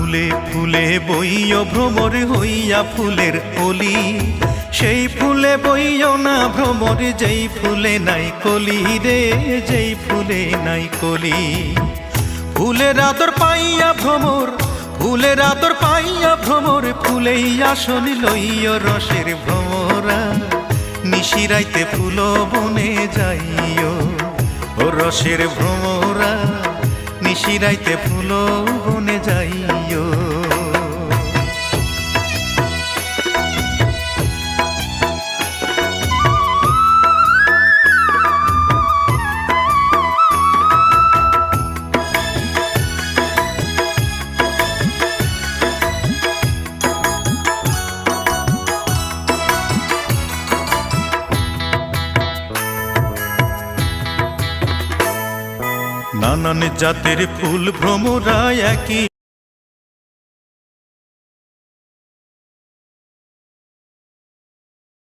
ফুলে ফুলে বইও ভ্রমর হইয়া ফুলের কলি, সেই ফুলে বইও না ভ্রমর যেই ফুলে নাই কলি রে, যেই ফুলে নাই কলি। ফুলের আদর পাইয়া ভ্রমর, ফুলের আদর পাইয়া ভ্রমর, ফুলেই আসন লইয় রসের ভ্রমরা, নিশিরাইতে ফুল বনে যাইও ও রসের ভ্রমরা, নিশিরাইতে ফুল বনে যাইও। নানান জাতের ফুল ভ্রমরা একই